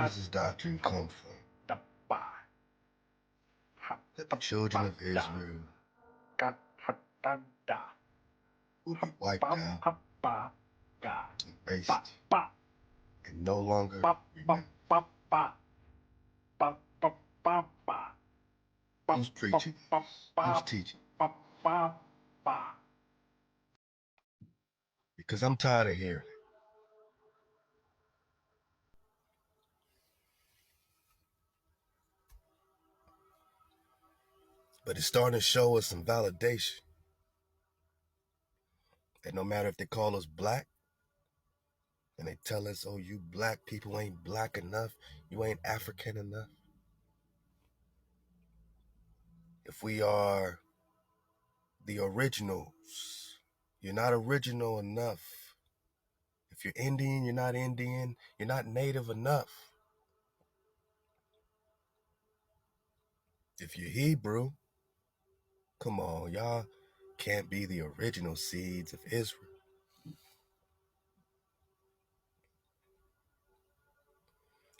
does this doctrine come from? That the children of Israel will be wiped out, erased, and no longer remembered. Who's preaching? Who's teaching? Because I'm tired of hearing it. But it's starting to show us some validation that no matter if they call us black and they tell us, oh, you black people ain't black enough, you ain't African enough. If we are the originals, you're not original enough. If you're Indian, you're not Indian, you're not native enough. If you're Hebrew, come on, y'all can't be the original seeds of Israel.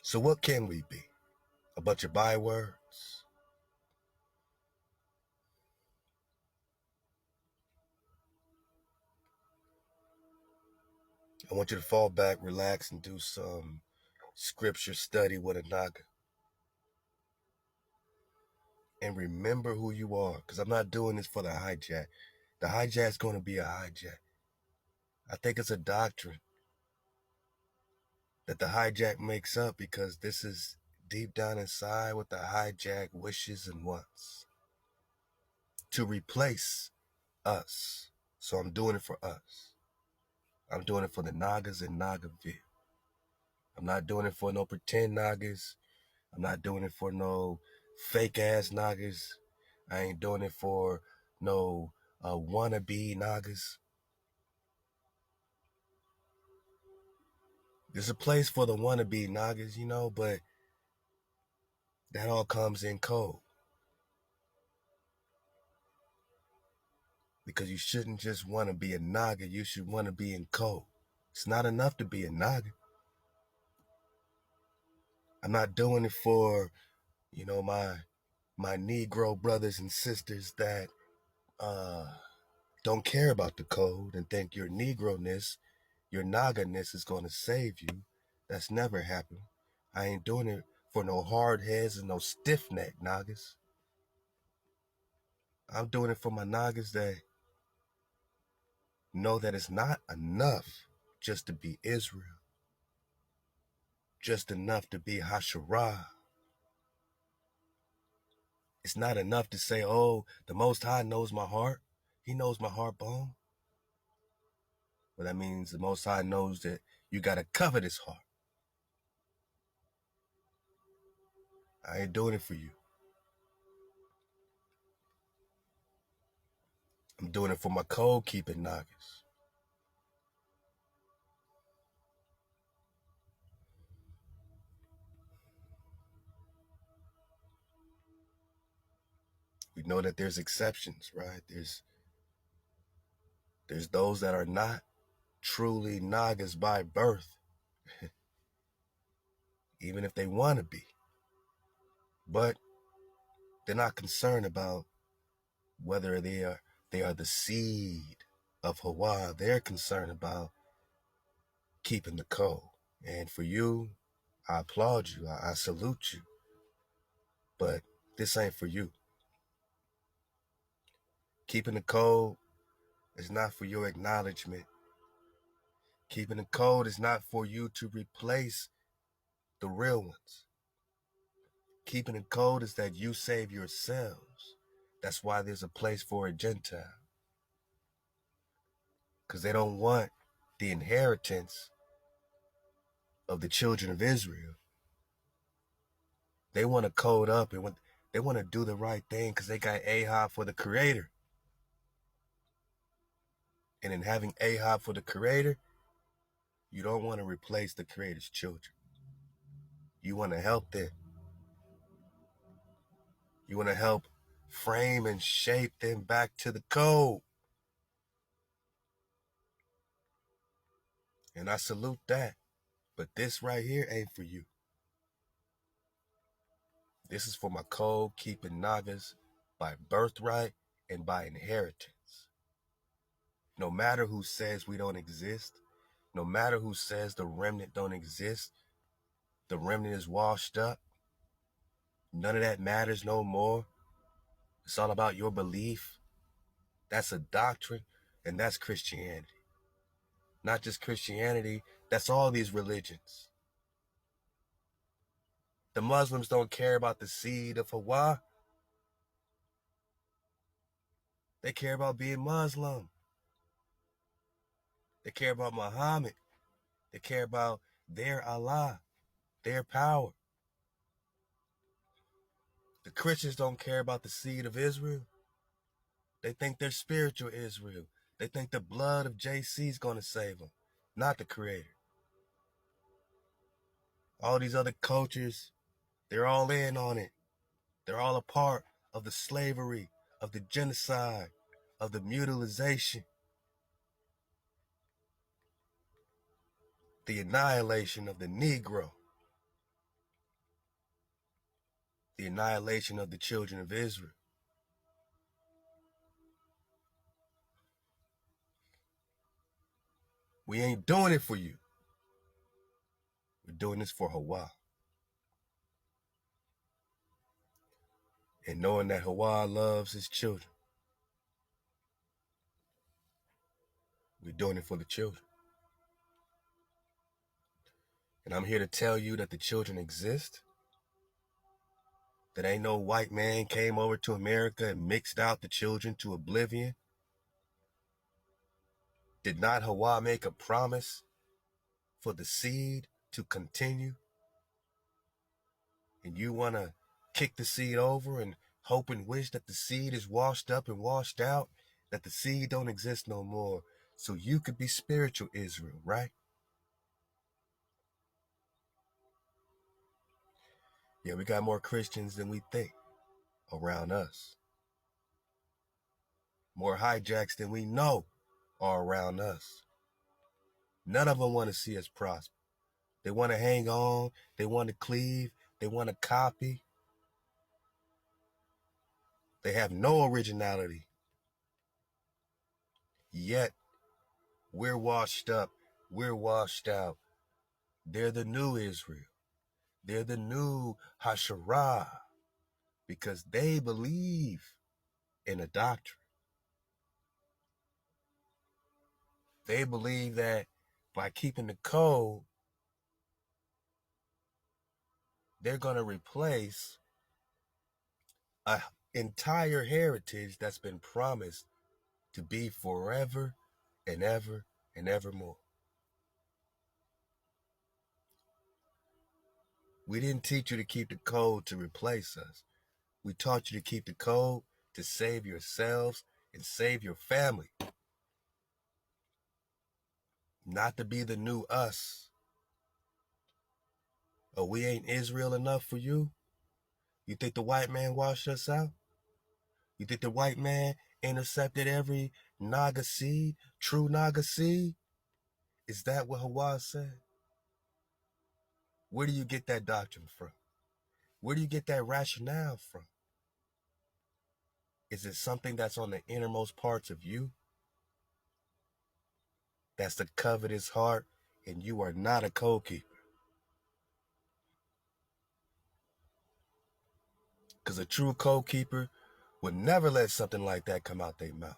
So what can we be? A bunch of bywords? I want you to fall back, relax, and do some scripture study with a Naga. And remember who you are, because I'm not doing this for the hijack. The hijack's going to be a hijack. I think it's a doctrine that the hijack makes up because this is deep down inside what the hijack wishes and wants. To replace us. So I'm doing it for us. I'm doing it for the Nagas in Nagaville. I'm not doing it for no pretend Nagas. I'm not doing it for no fake ass Nagas. I ain't doing it for no wannabe Nagas. There's a place for the wannabe Nagas, you know, but that all comes in code. Because you shouldn't just want to be a Naga, you should want to be in code. It's not enough to be a Naga. I'm not doing it for, you know, my Negro brothers and sisters that don't care about the code and think your Negro-ness, your Naga-ness is going to save you. That's never happened. I ain't doing it for no hard heads and no stiff neck Nagas. I'm doing it for my Nagas that know that it's not enough just to be Israel. Just enough to be Hasharah. It's not enough to say, oh, the Most High knows my heart. He knows my heart bone. Well, that means the Most High knows that you got to cover this heart. I ain't doing it for you. I'm doing it for my code-keeping Nagas. We know that there's exceptions, right? There's those that are not truly Nagas by birth, even if they want to be. But they're not concerned about whether they are the seed of Hawah. They're concerned about keeping the code. And for you, I applaud you. I salute you. But this ain't for you. Keeping the code is not for your acknowledgement. Keeping the code is not for you to replace the real ones. Keeping the code is that you save yourselves. That's why there's a place for a Gentile. Because they don't want the inheritance of the children of Israel. They want to code up and they want to do the right thing because they got Ahab for the creator. And in having Ahab for the creator, you don't want to replace the creator's children. You want to help them. You want to help frame and shape them back to the code. And I salute that. But this right here ain't for you. This is for my code-keeping Nagas by birthright and by inheritance. No matter who says we don't exist, no matter who says the remnant don't exist, the remnant is washed up, none of that matters no more. It's all about your belief. That's a doctrine, and that's Christianity. Not just Christianity, that's all these religions. The Muslims don't care about the seed of Hawa. They care about being Muslim. They care about Muhammad. They care about their Allah, their power. The Christians don't care about the seed of Israel. They think they're spiritual Israel. They think the blood of JC is going to save them, not the Creator. All these other cultures, they're all in on it. They're all a part of the slavery, of the genocide, of the mutilization, the annihilation of the Negro, the annihilation of the children of Israel. We ain't doing it for you. We're doing this for Hawa. And knowing that Hawa loves his children, we're doing it for the children. And I'm here to tell you that the children exist. That ain't no white man came over to America and mixed out the children to oblivion. Did not Hawa make a promise for the seed to continue? And you want to kick the seed over and hope and wish that the seed is washed up and washed out, that the seed don't exist no more, so you could be spiritual Israel, right? Yeah, we got more Christians than we think around us. More hijacks than we know are around us. None of them want to see us prosper. They want to hang on. They want to cleave. They want to copy. They have no originality. Yet, we're washed up. We're washed out. They're the new Israel. They're the new Hasharah because they believe in a doctrine. They believe that by keeping the code, they're going to replace an entire heritage that's been promised to be forever and ever and evermore. We didn't teach you to keep the code to replace us. We taught you to keep the code to save yourselves and save your family. Not to be the new us. Oh, we ain't Israel enough for you? You think the white man washed us out? You think the white man intercepted every Naga seed, true Naga seed? Is that what Hawa said? Where do you get that doctrine from? Where do you get that rationale from? Is it something that's on the innermost parts of you? That's the covetous heart, and you are not a code keeper. Because a true code keeper would never let something like that come out their mouth.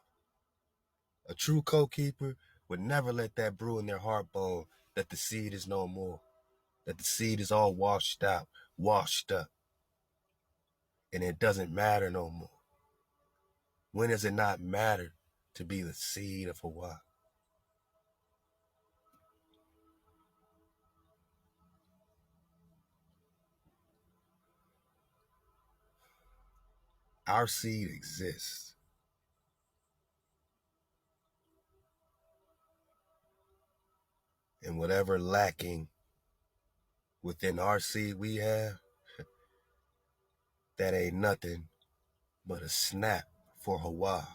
A true code keeper would never let that brew in their heart bone that the seed is no more, that the seed is all washed out, washed up, and it doesn't matter no more. When does it not matter to be the seed of Hawa? Our seed exists. And whatever lacking within our seed we have, that ain't nothing but a snap for Hawa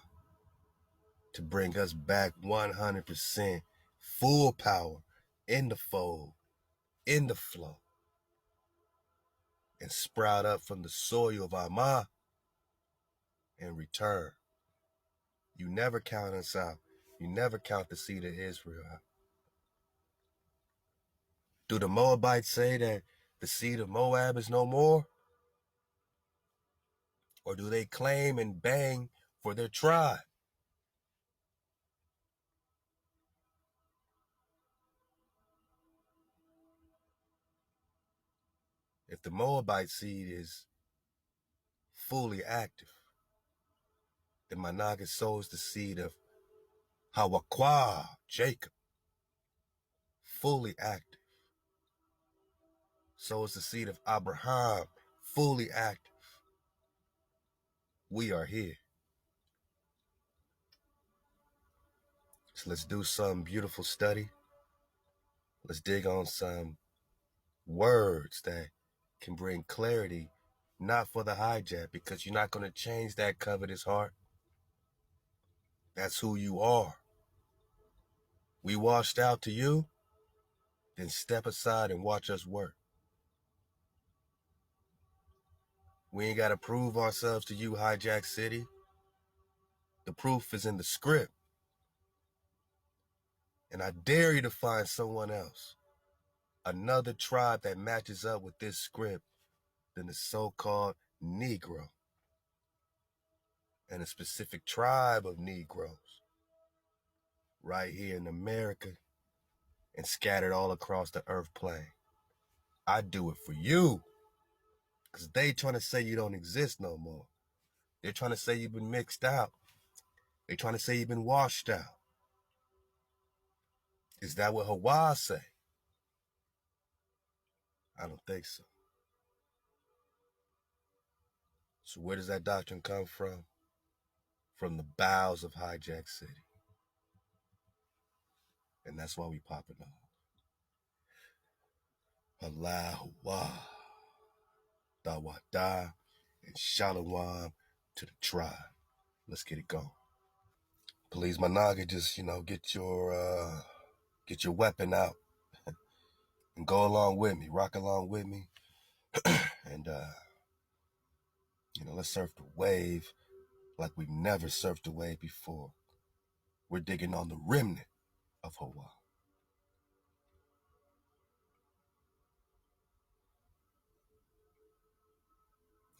to bring us back 100% full power in the fold, in the flow, and sprout up from the soil of Amah and return. You never count us out. You never count the seed of Israel out. Do the Moabites say that the seed of Moab is no more? Or do they claim and bang for their tribe? If the Moabite seed is fully active, then Managa sows the seed of Hawah, Jacob, fully active. Sows the seed of Abraham, fully active. We are here. So let's do some beautiful study. Let's dig on some words that can bring clarity, not for the hijack, because you're not going to change that covetous heart. That's who you are. We washed out to you, then step aside and watch us work. We ain't got to prove ourselves to you, Hijack City. The proof is in the script. And I dare you to find someone else, another tribe that matches up with this script than the so-called Negro, and a specific tribe of Negroes right here in America and scattered all across the earth plane. I do it for you, because they trying to say you don't exist no more. They're trying to say you've been mixed out. They're trying to say you've been washed out. Is that what Hawah say? I don't think so. So where does that doctrine come from? From the bowels of Hijack City. And that's why we popping off. Hawah, Dawada, and Shalom to the tribe. Let's get it going. Please, my naga, just, get your weapon out and go along with me, rock along with me. And, let's surf the wave like we've never surfed a wave before. We're digging on the remnant of Hawah.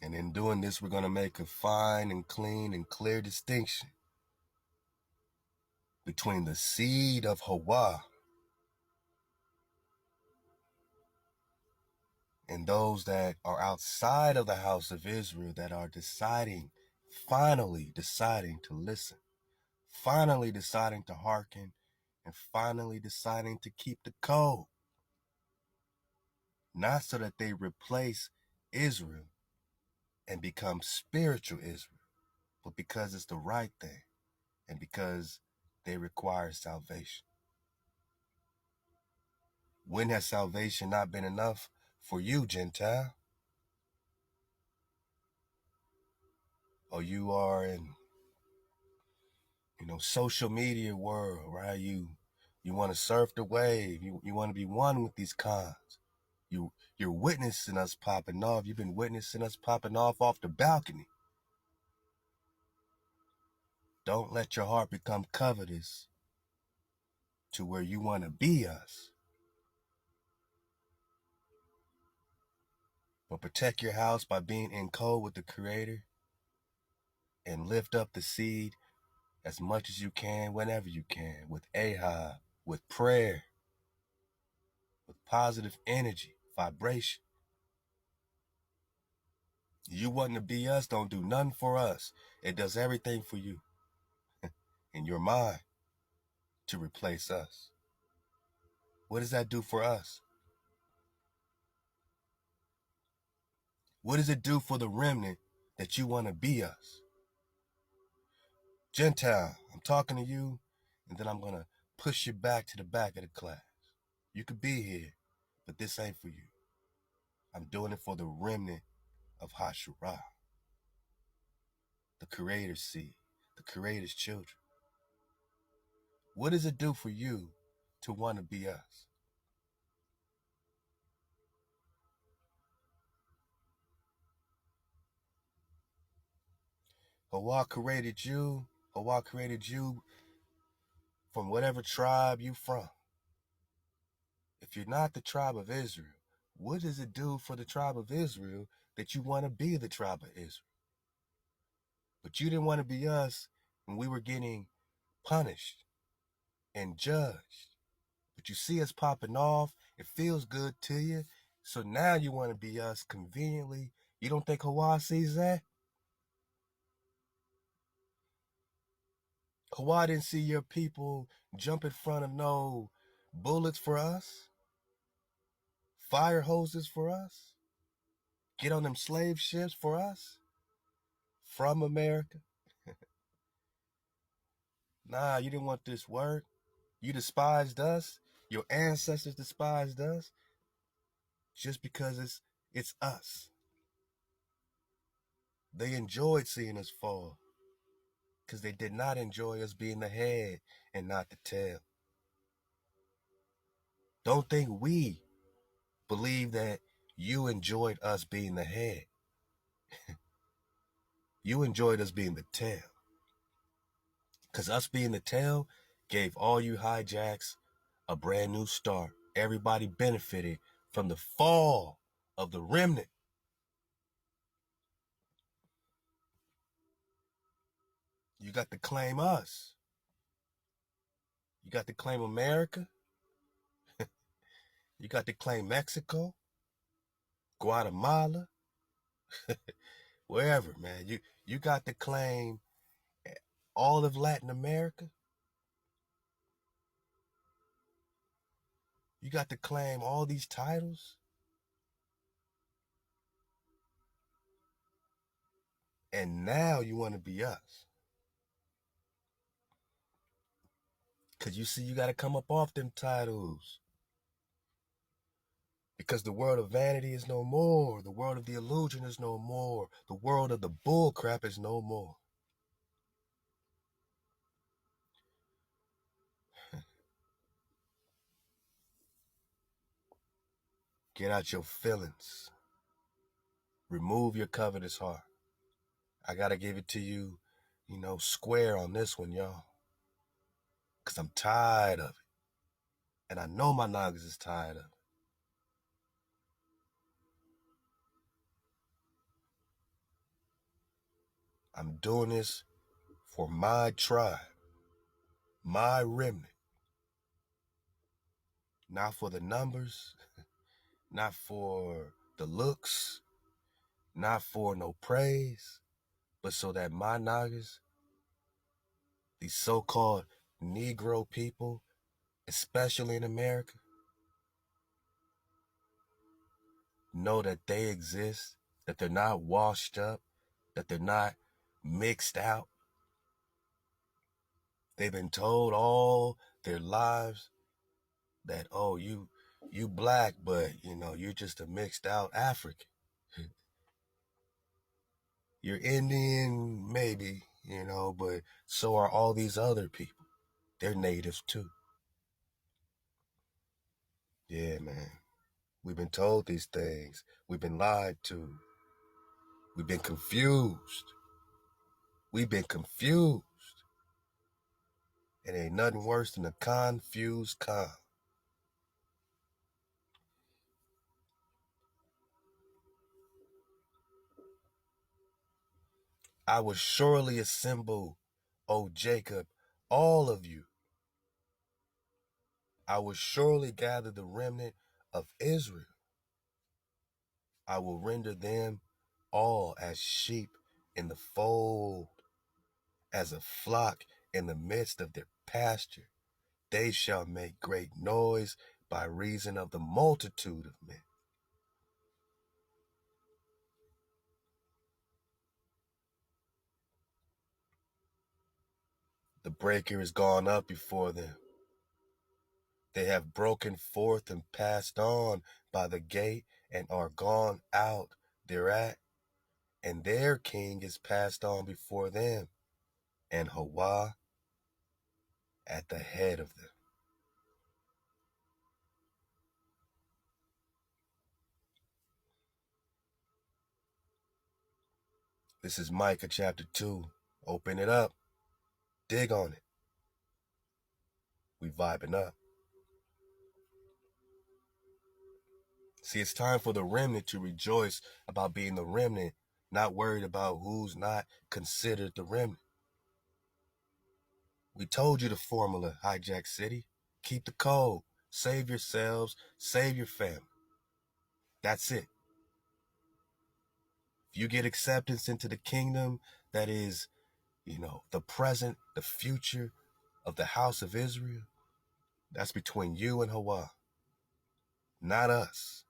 And in doing this, we're going to make a fine and clean and clear distinction between the seed of Hawah and those that are outside of the house of Israel that are finally deciding to listen, finally deciding to hearken, and finally deciding to keep the code. Not so that they replace Israel and become spiritual Israel, but because it's the right thing and because they require salvation. When has salvation not been enough for you, Gentile? Or you are in, social media world, right? You want to surf the wave. You want to be one with these cons. You're witnessing us popping off. You've been witnessing us popping off the balcony. Don't let your heart become covetous to where you want to be us. But protect your house by being in code with the Creator and lift up the seed as much as you can, whenever you can, with ahab, with prayer, with positive energy, vibration. You wanting to be us, don't do nothing for us. It does everything for you in your mind to replace us. What does that do for us? What does it do for the remnant that you want to be us? Gentile, I'm talking to you, and then I'm going to push you back to the back of the class. You could be here, but this ain't for you. I'm doing it for the remnant of Hasharah, the Creator's seed, the Creator's children. What does it do for you to want to be us? Hawah created you. Hawah created you from whatever tribe you from. If you're not the tribe of Israel, what does it do for the tribe of Israel that you want to be the tribe of Israel? But you didn't want to be us when we were getting punished and judged. But you see us popping off. It feels good to you. So now you want to be us conveniently. You don't think Hawah sees that? Hawah didn't see your people jump in front of no bullets for us, fire hoses for us, get on them slave ships for us from America. Nah, you didn't want this work. You despised us. Your ancestors despised us just because it's us. They enjoyed seeing us fall because they did not enjoy us being the head and not the tail. Don't think we believe that you enjoyed us being the head. You enjoyed us being the tail. Because us being the tail gave all you hijacks a brand new start. Everybody benefited from the fall of the remnant. You got to claim us. You got to claim America. You got to claim Mexico, Guatemala, wherever, man. You got to claim all of Latin America. You got to claim all these titles. And now you want to be us. Because you see, you got to come up off them titles. Because the world of vanity is no more. The world of the illusion is no more. The world of the bull crap is no more. Get out your feelings. Remove your covetous heart. I got to give it to you, square on this one, y'all. Because I'm tired of it. And I know my noggins is tired of it. I'm doing this for my tribe, my remnant. Not for the numbers, not for the looks, not for no praise, but so that my noggins, these so-called Negro people, especially in America, know that they exist, that they're not washed up, that they're not mixed out. They've been told all their lives that, oh, you black, but you're just a mixed out African. You're Indian, maybe, but so are all these other people. They're natives too. Yeah, man. We've been told these things. We've been lied to. We've been confused. We've been confused. It ain't nothing worse than a confused con. I will surely assemble, O Jacob, all of you. I will surely gather the remnant of Israel. I will render them all as sheep in the fold, as a flock in the midst of their pasture. They shall make great noise by reason of the multitude of men. The breaker is gone up before them. They have broken forth and passed on by the gate and are gone out thereat, and their king is passed on before them, and Hawah at the head of them. This is Micah chapter 2, Open it up. Dig on it. We vibing up. See, it's time for the remnant to rejoice about being the remnant, not worried about who's not considered the remnant. We told you the formula, Hijack City. Keep the code. Save yourselves. Save your family. That's it. If you get acceptance into the kingdom that is, the present, the future of the house of Israel, that's between you and Hawah, not us.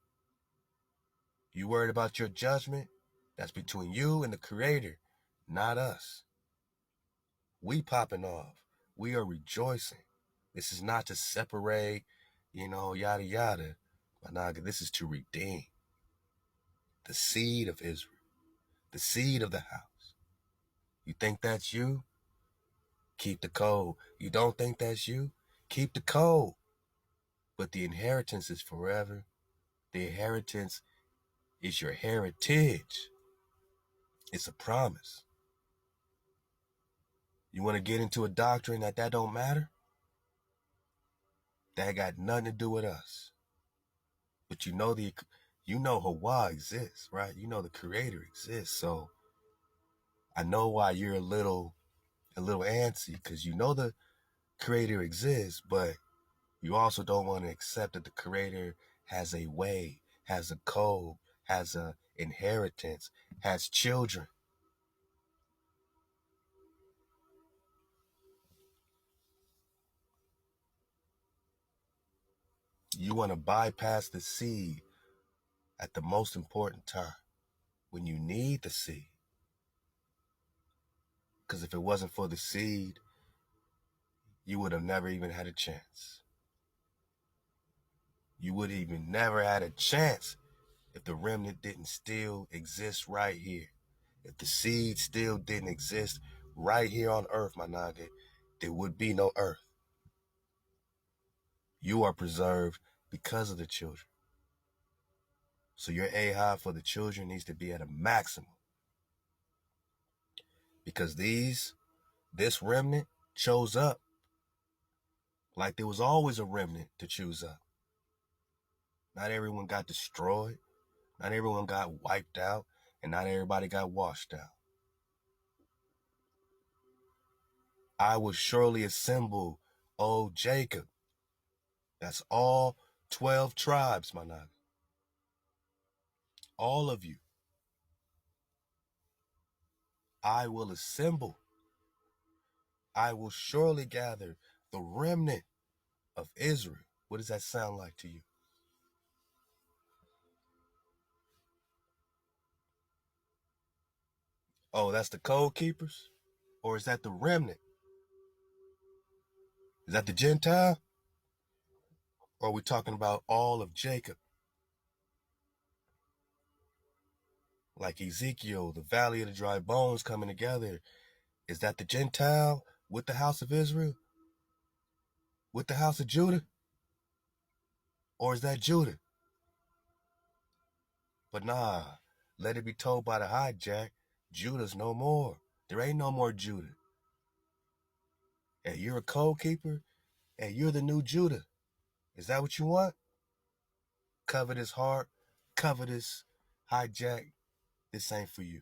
You worried about your judgment? That's between you and the Creator, not us. We popping off. We are rejoicing. This is not to separate, yada yada. But this is to redeem the seed of Israel, the seed of the house. You think that's you? Keep the code. You don't think that's you? Keep the code. But the inheritance is forever. The inheritance is your heritage. It's a promise. You want to get into a doctrine that don't matter? That got nothing to do with us. But you know Hawah exists, right? You know the Creator exists. So I know why you're a little antsy, because you know the Creator exists, but you also don't want to accept that the Creator has a way, has a code, has an inheritance, has children. You want to bypass the seed at the most important time, when you need the seed. Because if it wasn't for the seed, you would have never even had a chance. You would even never had a chance if the remnant didn't still exist right here. If the seed still didn't exist right here on earth, my nigga, there would be no earth. You are preserved because of the children. So your AHA for the children needs to be at a maximum. Because this remnant chose up like there was always a remnant to choose up. Not everyone got destroyed. Not everyone got wiped out. And not everybody got washed out. I will surely assemble, O Jacob. That's all 12 tribes, my nigga. All of you. I will assemble. I will surely gather the remnant of Israel. What does that sound like to you? Oh, that's the code keepers? Or is that the remnant? Is that the Gentile? Or are we talking about all of Jacob? Like Ezekiel, the valley of the dry bones coming together. Is that the Gentile with the house of Israel? With the house of Judah? Or is that Judah? But nah, let it be told by the hijack, Judah's no more. There ain't no more Judah. And you're a code keeper, and you're the new Judah. Is that what you want? Covetous heart, covetous hijack. This ain't for you.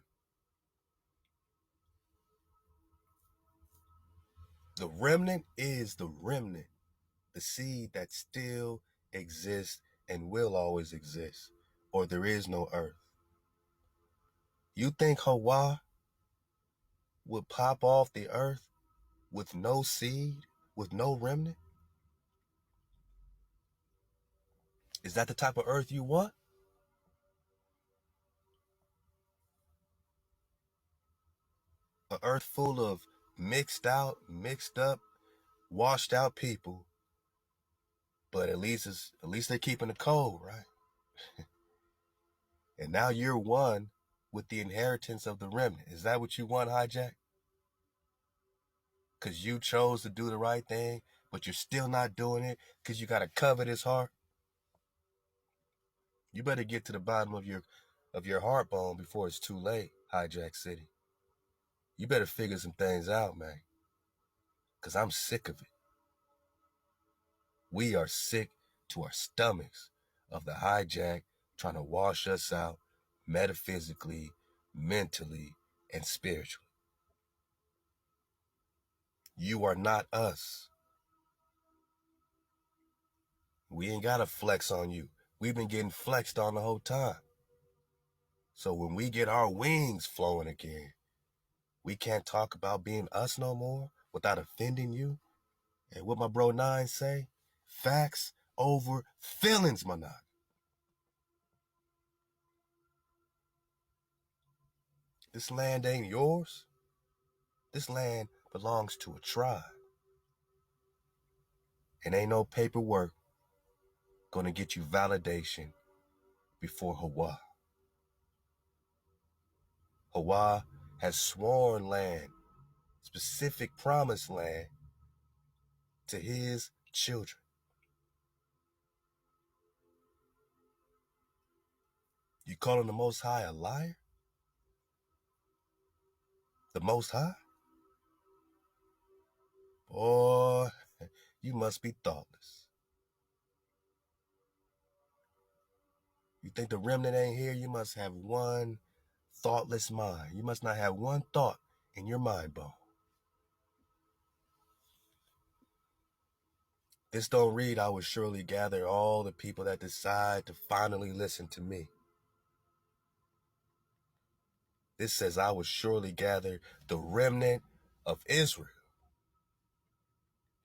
The remnant is the remnant, the seed that still exists and will always exist, or there is no earth. You think Hawah would pop off the earth with no seed, with no remnant? Is that the type of earth you want? An earth full of mixed out, mixed up, washed out people, but at least they're keeping the code, right? And now you're one with the inheritance of the remnant. Is that what you want, hijack? Because you chose to do the right thing, but you're still not doing it because you got a covetous heart? You better get to the bottom of your heart bone before it's too late, Hijack City. You better figure some things out, man, because I'm sick of it. We are sick to our stomachs of the hijack trying to wash us out metaphysically, mentally, and spiritually. You are not us. We ain't got to flex on you. We've been getting flexed on the whole time. So when we get our wings flowing again, we can't talk about being us no more without offending you. And what my bro Nine say, facts over feelings, my nine. This land ain't yours. This land belongs to a tribe. And ain't no paperwork gonna get you validation before Hawah. Hawah has sworn land, specific promised land, to his children. You calling the Most High a liar? The Most High? Boy, you must be thoughtless. You think the remnant ain't here? You must have one thoughtless mind. You must not have one thought in your mind bone. This don't read, I will surely gather all the people that decide to finally listen to me. This says, I will surely gather the remnant of Israel,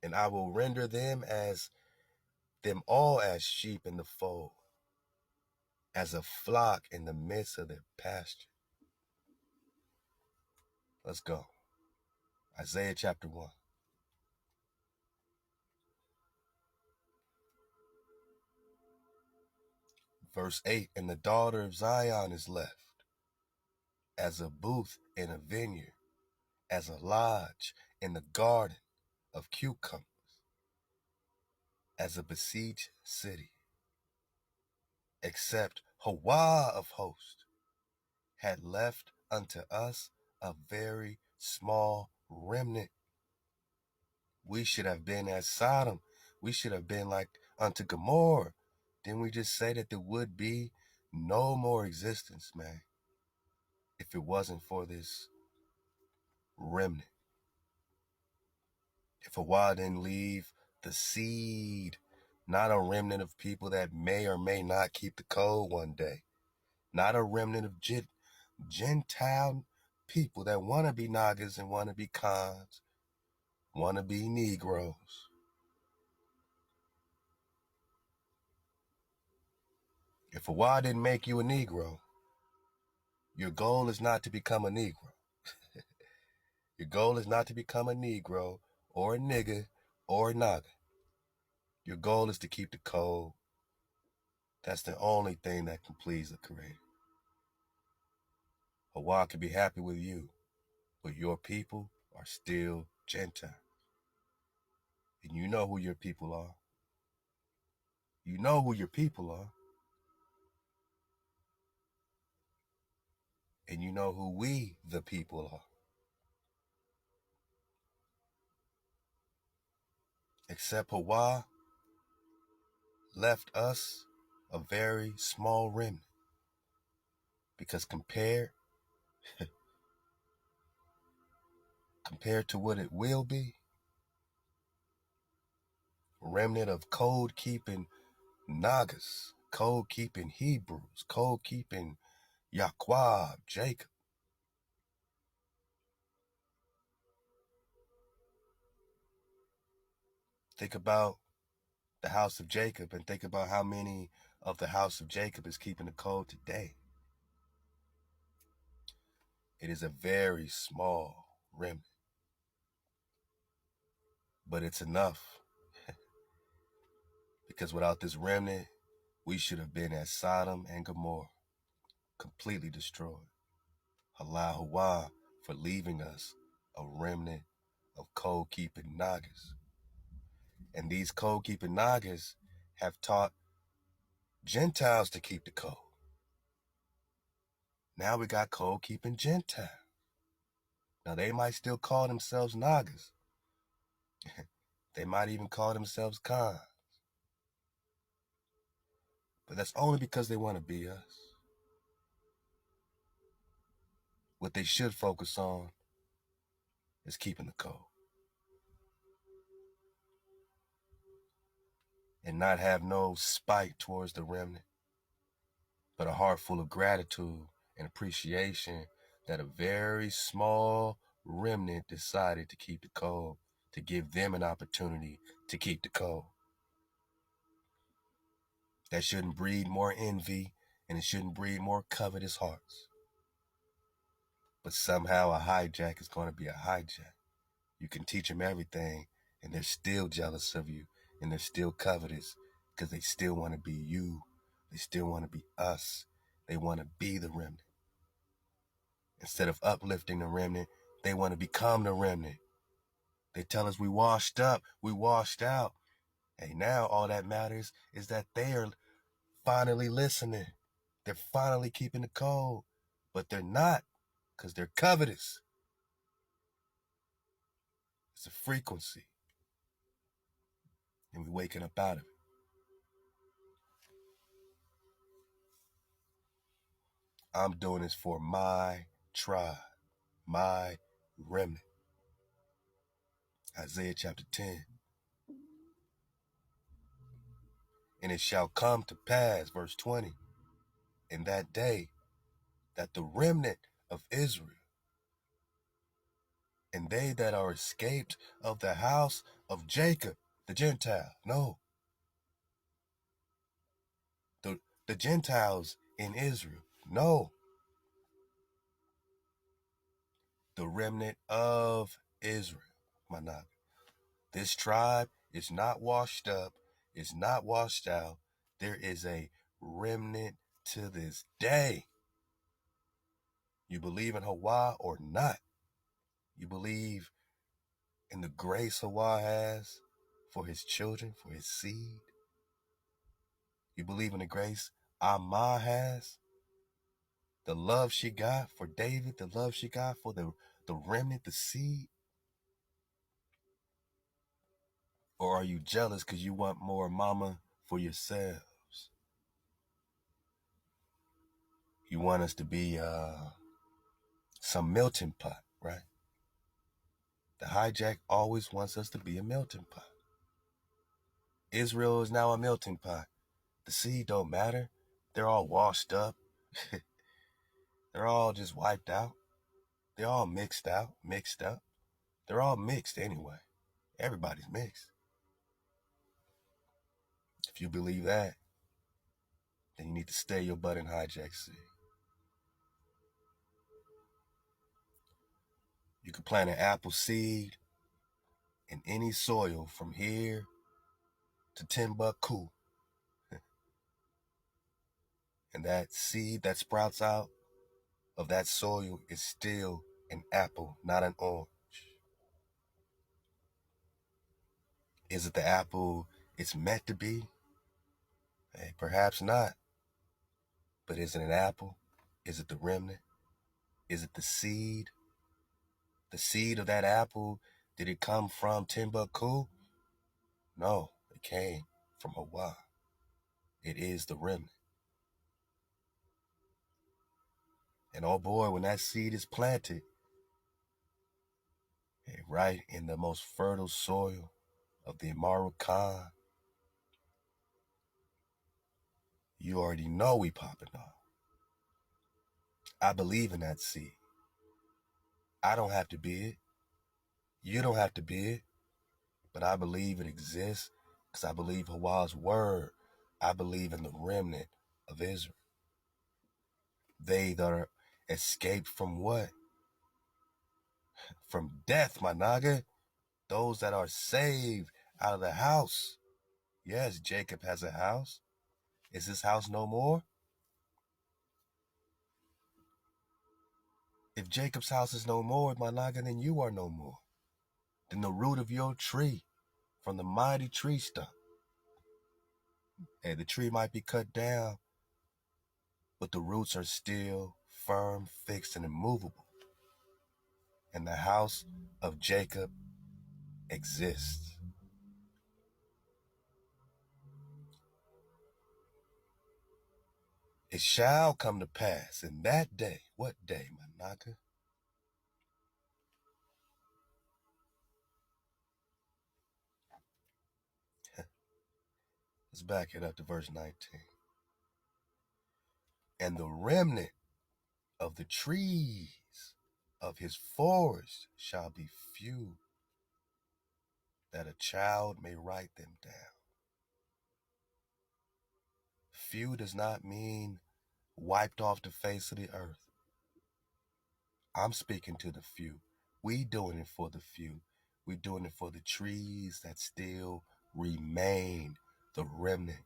and I will render them all as sheep in the fold, as a flock in the midst of their pasture. Let's go. Isaiah chapter 1. Verse 8, and the daughter of Zion is left, as a booth in a vineyard, as a lodge in the garden of cucumbers, as a besieged city. Except Hawah of hosts had left unto us a very small remnant. We should have been as Sodom. We should have been like unto Gomorrah. Didn't we just say that there would be no more existence, man, if it wasn't for this remnant? If Hawah didn't leave the seed, not a remnant of people that may or may not keep the code one day, not a remnant of Gentile people that want to be Nagas and want to be Khans, want to be Negroes. If Hawah didn't make you a Negro, your goal is not to become a Negro. Your goal is not to become a Negro or a nigga or a Naga. Your goal is to keep the code. That's the only thing that can please the Creator. Hawah can be happy with you, but your people are still Gentile. And you know who your people are. You know who your people are. And you know who we, the people, are. Except Hawah left us a very small remnant. Because compared to what it will be, remnant of code-keeping Nagas, code-keeping Hebrews, code-keeping Yaqub, Jacob. Think about the house of Jacob and think about how many of the house of Jacob is keeping the code today. It is a very small remnant, but it's enough. Because without this remnant, we should have been as Sodom and Gomorrah, completely destroyed. Allah Hawah for leaving us a remnant of code-keeping Nagas. And these code-keeping Nagas have taught Gentiles to keep the code. Now we got code-keeping Gentiles. Now, they might still call themselves Nagas. They might even call themselves Khans. But that's only because they want to be us. What they should focus on is keeping the code. And not have no spite towards the remnant, but a heart full of gratitude and appreciation that a very small remnant decided to keep the code, to give them an opportunity to keep the code. That shouldn't breed more envy, and it shouldn't breed more covetous hearts. But somehow a hijack is going to be a hijack. You can teach them everything, and they're still jealous of you, and they're still covetous because they still want to be you. They still want to be us. They want to be the remnant. Instead of uplifting the remnant, they want to become the remnant. They tell us we washed up, we washed out. Hey, now all that matters is that they are finally listening. They're finally keeping the code, but they're not because they're covetous. It's a frequency, and we're waking up out of it. I'm doing this for my tribe, my remnant. Isaiah chapter 10. And it shall come to pass, verse 20, in that day that the remnant of Israel and they that are escaped of the house of Jacob, the Gentile, no, the Gentiles in Israel, no, the remnant of Israel, Manag. This tribe is not washed up, is not washed out. There is a remnant to this day. You believe in Hawah or not? You believe in the grace Hawah has for his children, for his seed? You believe in the grace Amah has? The love she got for David, the love she got for the remnant, the seed? Or are you jealous because you want more mama for yourselves? You want us to be some melting pot, right? The hijack always wants us to be a melting pot. Israel is now a melting pot. The seed don't matter. They're all washed up. They're all just wiped out. They're all mixed out, mixed up. They're all mixed anyway. Everybody's mixed. If you believe that, then you need to stay your butt in hijack seed. You can plant an apple seed in any soil from here to Timbuktu. And that seed that sprouts out of that soil is still an apple, not an orange. Is it the apple it's meant to be? Hey, perhaps not. But is it an apple? Is it the remnant? Is it the seed? The seed of that apple, did it come from Timbuktu? No, it came from Hawaii. It is the remnant. And oh boy, when that seed is planted, right in the most fertile soil of the AmeriKhans, you already know we popping off. I believe in that seed. I don't have to be it. You don't have to be it. But I believe it exists because I believe Hawah's word. I believe in the remnant of Israel. They that are escaped from what? From death, my naga. Those that are saved out of the house. Yes, Jacob has a house. Is his house no more? If Jacob's house is no more, my naga, then you are no more. Then the root of your tree, from the mighty tree stump. Hey, the tree might be cut down, but the roots are still firm, fixed, and immovable. and the house of Jacob exists. It shall come to pass in that day. What day, Manaka? Let's back it up to verse 19. And the remnant of the trees of his forest shall be few, that a child may write them down. Few does not mean wiped off the face of the earth. I'm speaking to the few. We doing it for the few. We doing it for the trees that still remain, the remnant.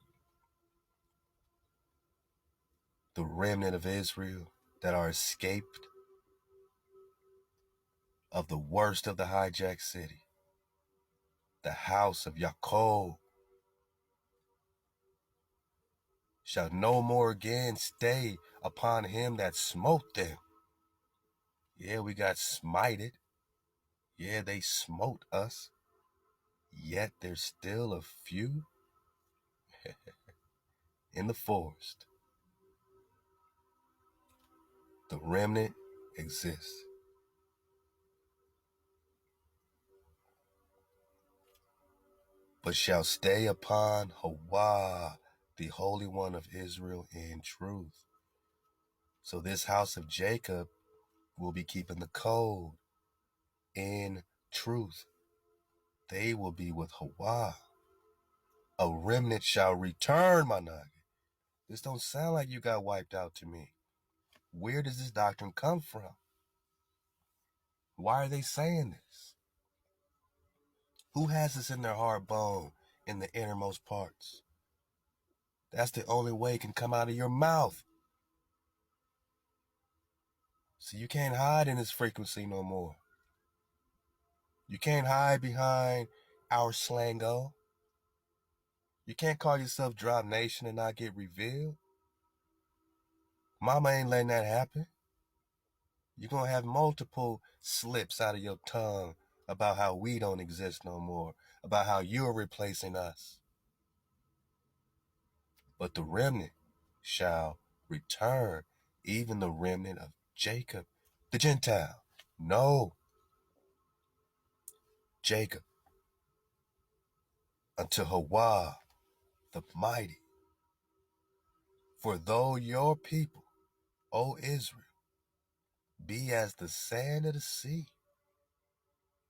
The remnant of Israel that are escaped of the worst of the hijacked city. The house of Yaakov shall no more again stay upon him that smote them. Yeah, we got smited. Yeah, they smote us. Yet there's still a few in the forest. The remnant exists. But shall stay upon Hawah, the Holy One of Israel, in truth. So this house of Jacob will be keeping the code in truth. They will be with Hawah. A remnant shall return, Managi. This don't sound like you got wiped out to me. Where does this doctrine come from? Why are they saying this? Who has this in their hard bone, in the innermost parts? That's the only way it can come out of your mouth. So you can't hide in this frequency no more. You can't hide behind our slango. You can't call yourself Drop Nation and not get revealed. Mama ain't letting that happen. You're going to have multiple slips out of your tongue about how we don't exist no more, about how you're replacing us. But the remnant shall return, even the remnant of Jacob, the Gentile. No, Jacob, unto Hawah, the mighty. For though your people, O Israel, be as the sand of the sea,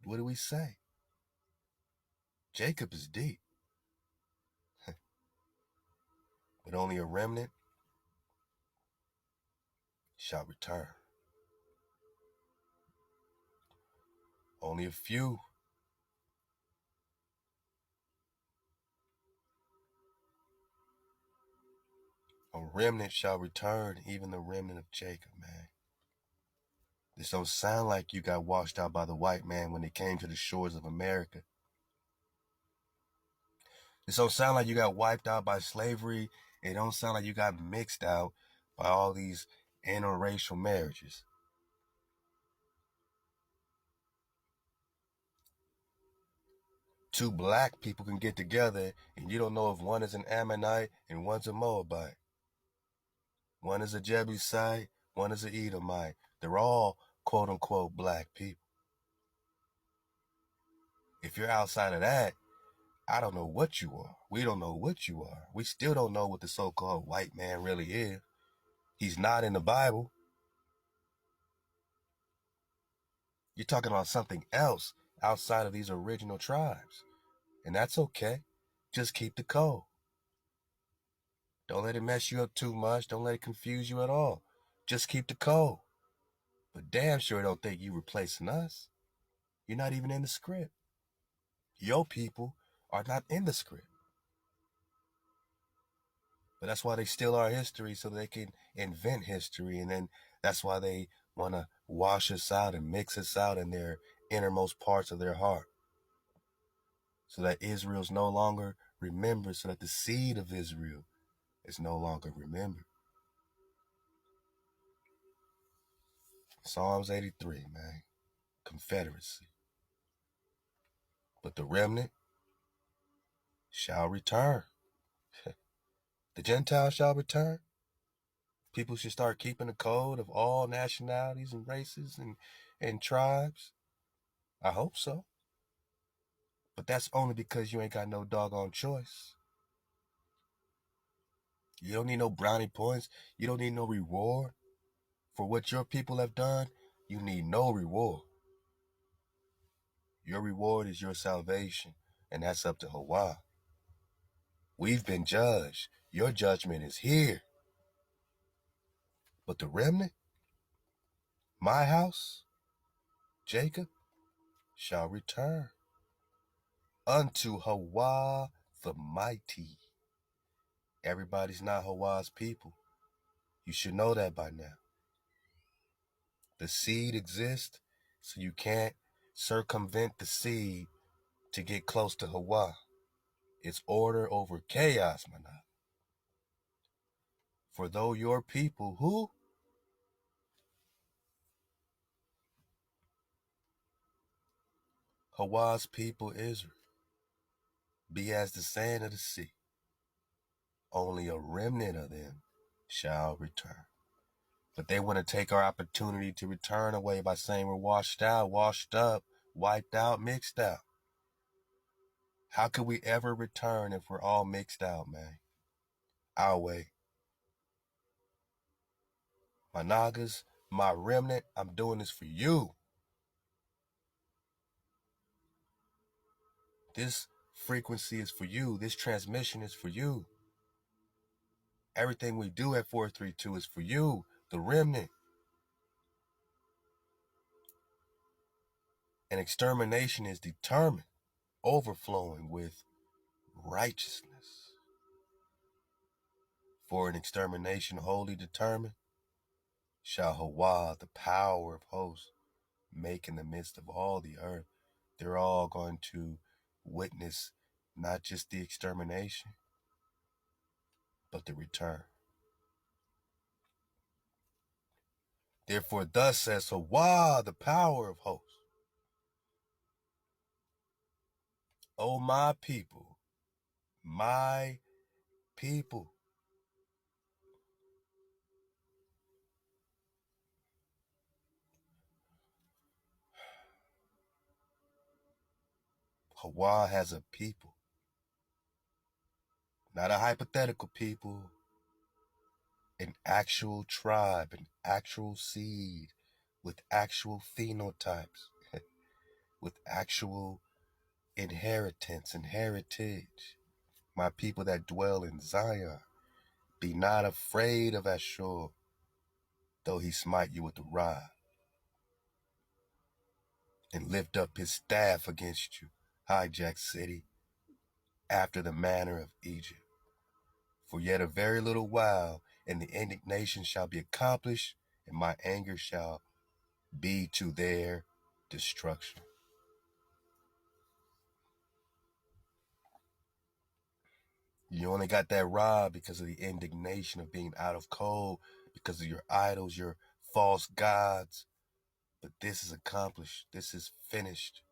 what do we say? Jacob is deep, but only a remnant shall return. Only a few. A remnant shall return, even the remnant of Jacob, man. This don't sound like you got washed out by the white man when they came to the shores of America. This don't sound like you got wiped out by slavery. It don't sound like you got mixed out by all these interracial marriages. Two black people can get together and you don't know if one is an Ammonite and one's a Moabite. One is a Jebusite, one is an Edomite. They're all quote unquote black people. If you're outside of that, I don't know what you are. We don't know what you are. We still don't know what the so-called white man really is. He's not in the Bible. You're talking about something else outside of these original tribes. And that's okay. Just keep the code. Don't let it mess you up too much. Don't let it confuse you at all. Just keep the code. But damn sure don't think you replacing us. You're not even in the script. Your people are not in the script. But that's why they steal our history so they can invent history. And then that's why they want to wash us out and mix us out in their innermost parts of their heart. So that Israel's no longer remembered, so that the seed of Israel is no longer remembered. Psalms 83, man. confederacy. But the remnant shall return. The Gentiles shall return. People should start keeping the code of all nationalities and races and tribes. I hope so. But that's only because you ain't got no doggone choice. You don't need no brownie points. You don't need no reward for what your people have done. You need no reward. Your reward is your salvation, and that's up to Hawah. We've been judged. Your judgment is here. But the remnant, my house, Jacob, shall return unto Hawah the mighty. Everybody's not Hawah's people. You should know that by now. The seed exists, so you can't circumvent the seed to get close to Hawah. It's order over chaos, manah. For though your people, who? Hawah's people Israel, be as the sand of the sea, only a remnant of them shall return. But they want to take our opportunity to return away by saying we're washed out, washed up, wiped out, mixed out. How could we ever return if we're all mixed out, man? Our way. My Nagas, my remnant, I'm doing this for you. This frequency is for you. This transmission is for you. Everything we do at 432 is for you, the remnant. And extermination is determined, overflowing with righteousness. For an extermination wholly determined, shall Hawah, the power of hosts, make in the midst of all the earth. They're all going to witness not just the extermination, but the return. Therefore, thus says Hawah, the power of hosts, O my people, Hawah has a people, not a hypothetical people, an actual tribe, an actual seed with actual phenotypes, with actual inheritance and heritage. My people that dwell in Zion, be not afraid of Ashur, though he smite you with the rod, and lift up his staff against you, hijack city, after the manner of Egypt. For yet a very little while, and the indignation shall be accomplished, and my anger shall be to their destruction. You only got that rod because of the indignation of being out of code, because of your idols, your false gods. But this is accomplished. This is finished.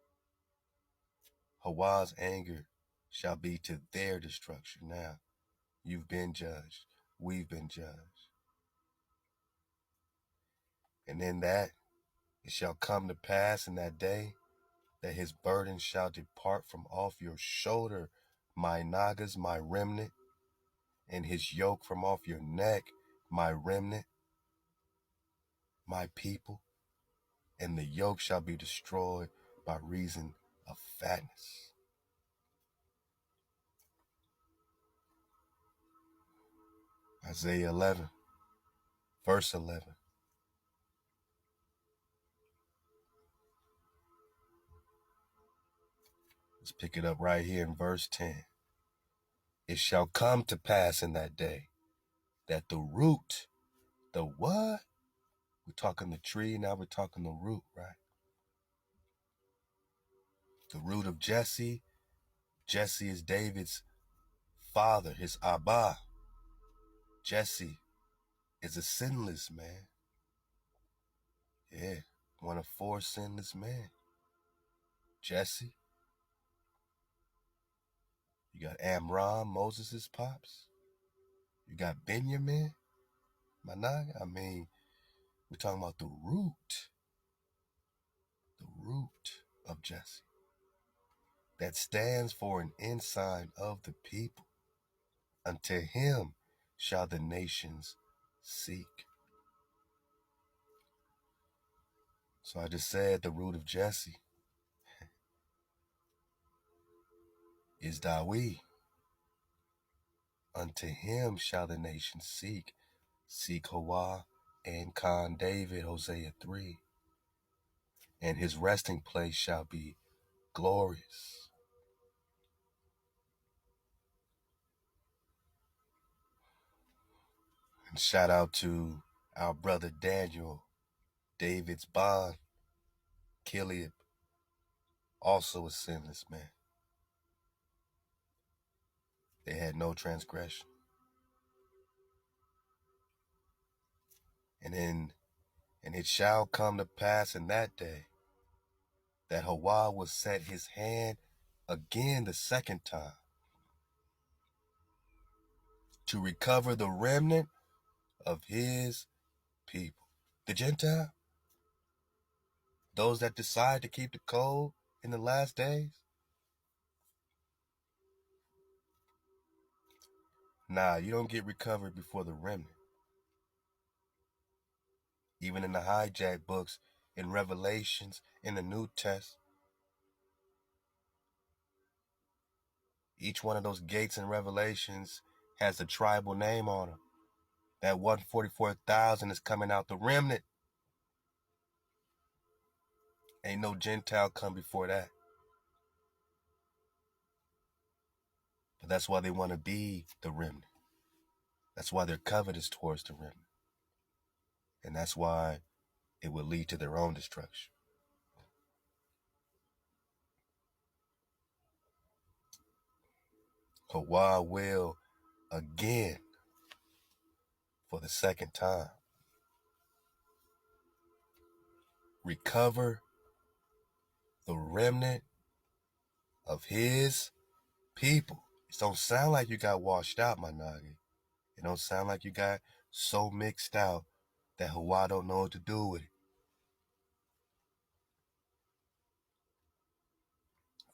Hawah's anger shall be to their destruction. Now, you've been judged. We've been judged. And in that, it shall come to pass in that day that his burden shall depart from off your shoulder, my Nagas, my remnant, and his yoke from off your neck, my remnant, my people, and the yoke shall be destroyed by reason of fatness. Isaiah 11, verse 11. Let's pick it up right here in verse 10. It shall come to pass in that day that the root, the what? We're talking the tree, now we're talking the root, right? The root of Jesse. Jesse is David's father, his Abba. Jesse is a sinless man. Yeah. one of four sinless men. Jesse. You got Amram, Moses' pops. You got Benjamin, Manag. I mean, we're talking about the root of Jesse. That stands for an ensign of the people. Unto him shall the nations seek. So I just said the root of Jesse is Dawi. Unto him shall the nations seek. Seek Hawah and Khan David, Hosea 3. And his resting place shall be glorious. And shout out to our brother Daniel, David's bond, Kiliab, also a sinless man. They had no transgression. And it shall come to pass in that day that Hawah will set his hand again the second time to recover the remnant of his people. The Gentile, those that decide to keep the code in the last days. Nah, you don't get recovered before the remnant. Even in the hijack books, in Revelations, in the New Testament, each one of those gates in Revelations has a tribal name on them. That 144,000 is coming out the remnant. Ain't no Gentile come before that. But that's why they want to be the remnant. That's why they're covetous towards the remnant. And that's why it will lead to their own destruction. Hawah will again, for the second time, recover the remnant of his people. It don't sound like you got washed out, my Nagi. It don't sound like you got so mixed out that Hawah don't know what to do with it.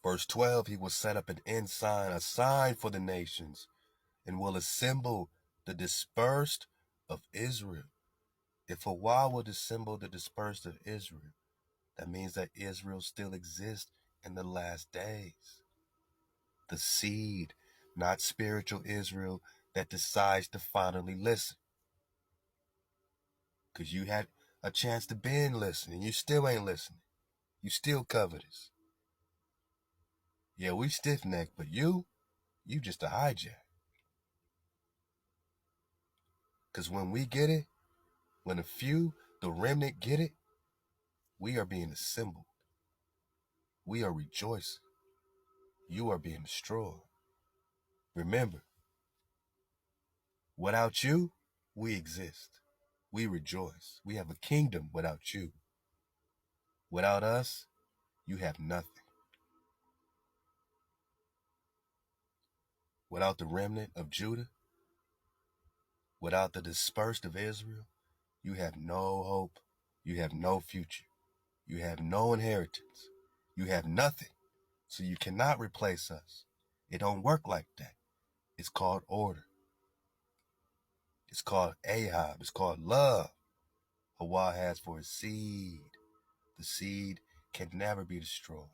Verse 12, he will set up an ensign, a sign for the nations, and will assemble the dispersed of Israel. If Hawah will assemble the dispersed of Israel, that means that Israel still exists in the last days. The seed, not spiritual Israel, that decides to finally listen. Because you had a chance to been listening. You still ain't listening. You still covetous. Yeah, we stiff-necked, but you just a hijack. Because when we get it, when a few, the remnant get it, we are being assembled. We are rejoicing. You are being destroyed. Remember, without you, we exist. We rejoice. We have a kingdom without you. Without us, you have nothing. Without the remnant of Judah, without the dispersed of Israel, you have no hope. You have no future. You have no inheritance. You have nothing. So you cannot replace us. It don't work like that. It's called order. It's called Ahab. It's called love. Hawah has for his seed. The seed can never be destroyed.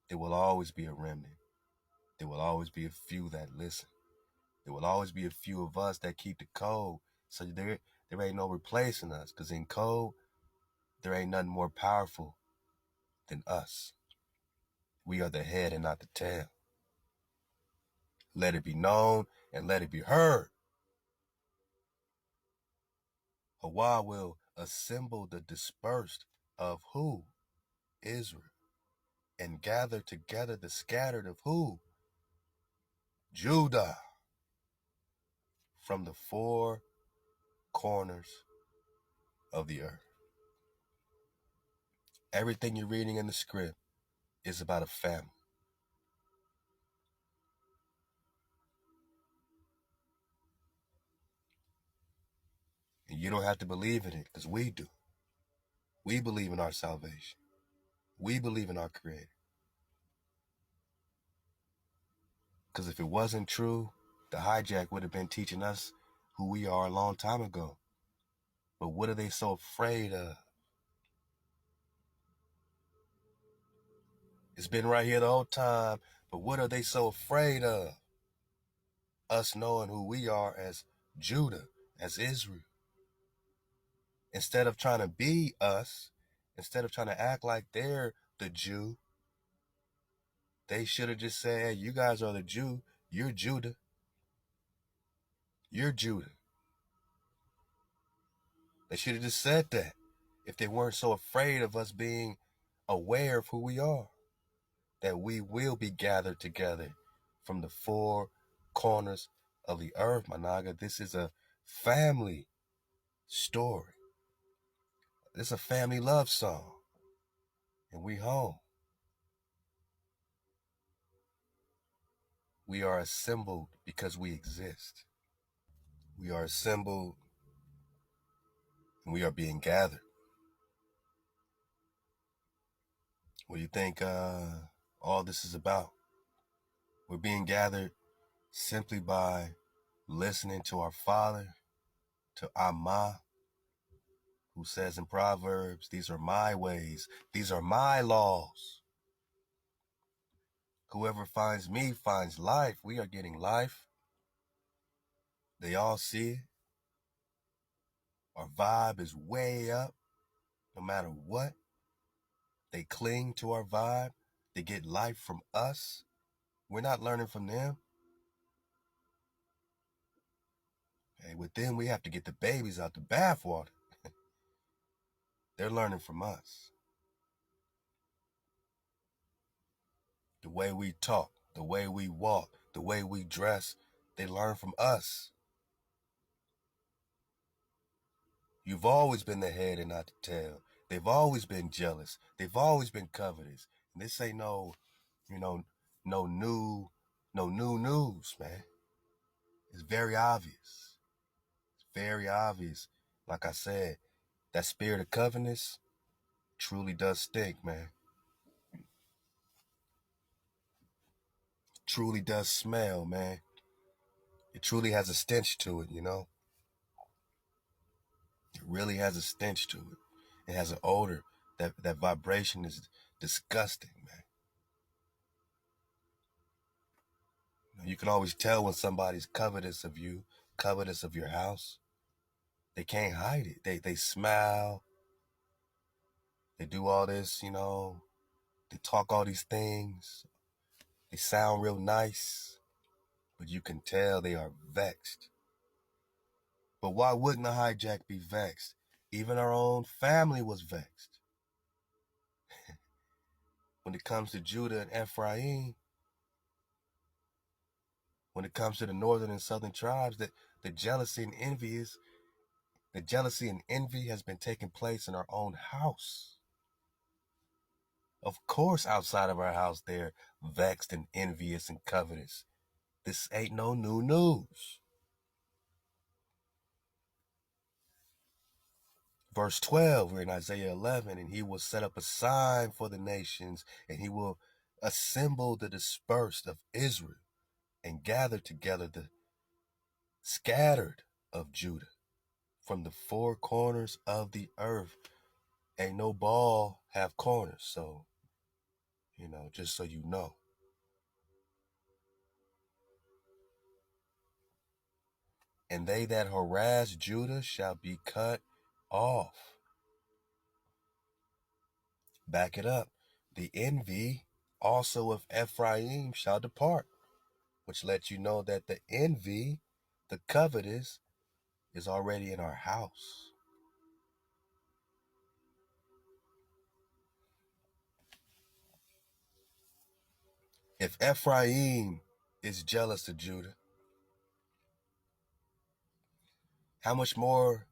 There will always be a remnant. There will always be a few that listen. There will always be a few of us that keep the code. So there ain't no replacing us. Because in code, there ain't nothing more powerful than us. We are the head and not the tail. Let it be known and let it be heard. Hawah will assemble the dispersed of who? Israel. And gather together the scattered of who? Judah. From the four corners of the earth. Everything you're reading in the script is about a family. And you don't have to believe in it, because we do. We believe in our salvation. We believe in our Creator. Because if it wasn't true, the hijack would have been teaching us who we are a long time ago. But what are they so afraid of? It's been right here the whole time, but what are they so afraid of? Us knowing who we are as Judah, as Israel. Instead of trying to be us, instead of trying to act like they're the Jew, they should have just said, hey, you guys are the Jew, you're Judah. You're Judah. They should have just said that if they weren't so afraid of us being aware of who we are, that we will be gathered together from the four corners of the earth, Managa. This is a family story. This is a family love song. And we home. We are assembled because we exist. We are assembled and we are being gathered. What do you think all this is about? We're being gathered simply by listening to our Father, to Amma, who says in Proverbs, these are my ways, these are my laws. Whoever finds me finds life. We are getting life. They all see it. Our vibe is way up, no matter what. They cling to our vibe. They get life from us. We're not learning from them. Hey, with them, we have to get the babies out the bathwater. They're learning from us. The way we talk, the way we walk, the way we dress, they learn from us. You've always been the head and not the tail. They've always been jealous. They've always been covetous. And this ain't no new news, man. It's very obvious. It's very obvious. Like I said, that spirit of covetousness truly does stink, man. Truly does smell, man. It truly has a stench to it, you know? It really has a stench to it. It has an odor. That vibration is disgusting, man. You can always tell when somebody's covetous of you, covetous of your house. They can't hide it. They smile. They do all this, you know. They talk all these things. They sound real nice. But you can tell they are vexed. But why wouldn't a hijack be vexed? Even our own family was vexed. When it comes to Judah and Ephraim, when it comes to the northern and southern tribes, that the jealousy and envy has been taking place in our own house. Of course, outside of our house, they're vexed and envious and covetous. This ain't no new news. Verse 12, we're in Isaiah 11, and he will set up a sign for the nations, and he will assemble the dispersed of Israel and gather together the scattered of Judah from the four corners of the earth. Ain't no ball have corners, so, just so you know. And they that harass Judah shall be cut off. Back it up. The envy also of Ephraim shall depart, which lets you know that the envy, the covetous, is already in our house. If Ephraim is jealous of Judah, how much more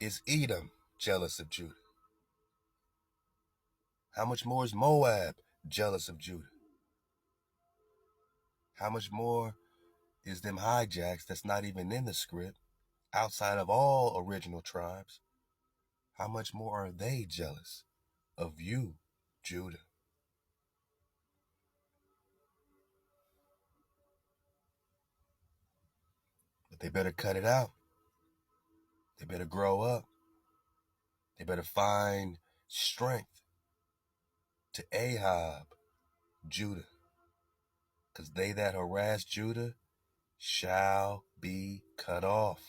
is Edom jealous of Judah? How much more is Moab jealous of Judah? How much more is them hijacks that's not even in the script, outside of all original tribes? How much more are they jealous of you, Judah? But they better cut it out. They better grow up. They better find strength to Ahab, Judah. Because they that harass Judah shall be cut off.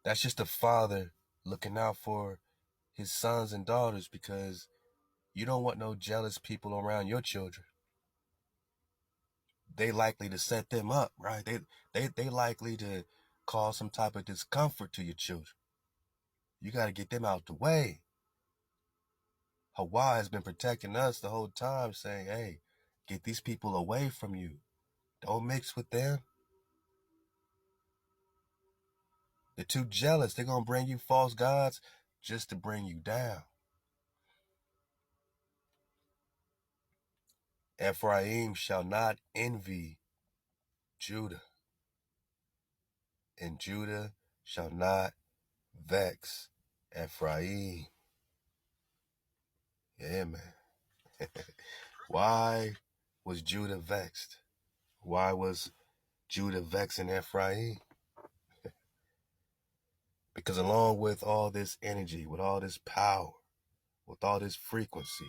That's just a father looking out for his sons and daughters, because you don't want no jealous people around your children. They likely to set them up, right? They likely to cause some type of discomfort to your children. You got to get them out the way. Hawah has been protecting us the whole time, saying, hey, get these people away from you. Don't mix with them. They're too jealous. They're going to bring you false gods just to bring you down. Ephraim shall not envy Judah, and Judah shall not vex Ephraim. Yeah, man. Why was Judah vexed? Why was Judah vexing Ephraim? Because along with all this energy, with all this power, with all this frequency,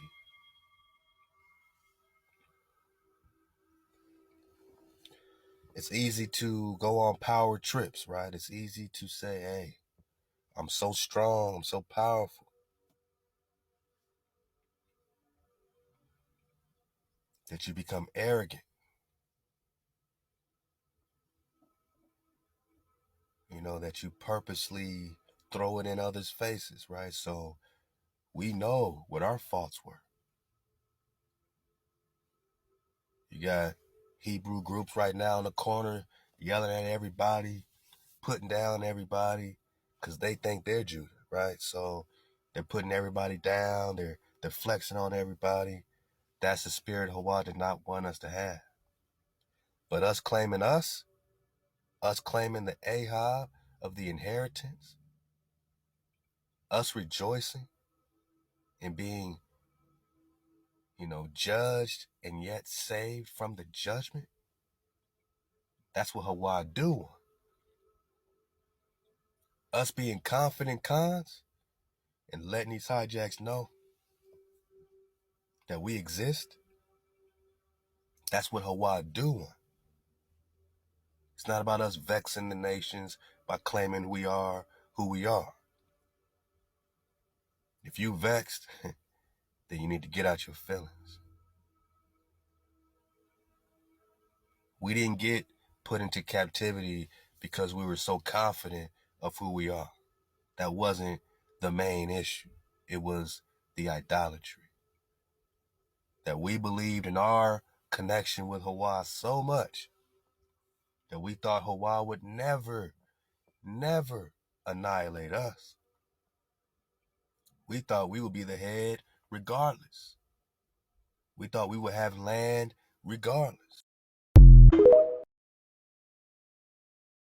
it's easy to go on power trips, right? It's easy to say, hey, I'm so strong, I'm so powerful, that you become arrogant. You know, that you purposely throw it in others' faces, right? So we know what our faults were. You got Hebrew groups right now in the corner yelling at everybody, putting down everybody, because they think they're Judah, right? So they're putting everybody down, they're flexing on everybody. That's the spirit Hawah did not want us to have. But us claiming the Ahab of the inheritance, us rejoicing and being, judged and yet saved from the judgment, that's what Hawah do. Us being confident cons and letting these hijacks know that we exist, that's what Hawah do. It's not about us vexing the nations by claiming we are who we are. If you vexed, then you need to get out your feelings. We didn't get put into captivity because we were so confident of who we are. That wasn't the main issue. It was the idolatry. That we believed in our connection with Hawah so much that we thought Hawah would never, never annihilate us. We thought we would be the head regardless. We thought we would have land regardless.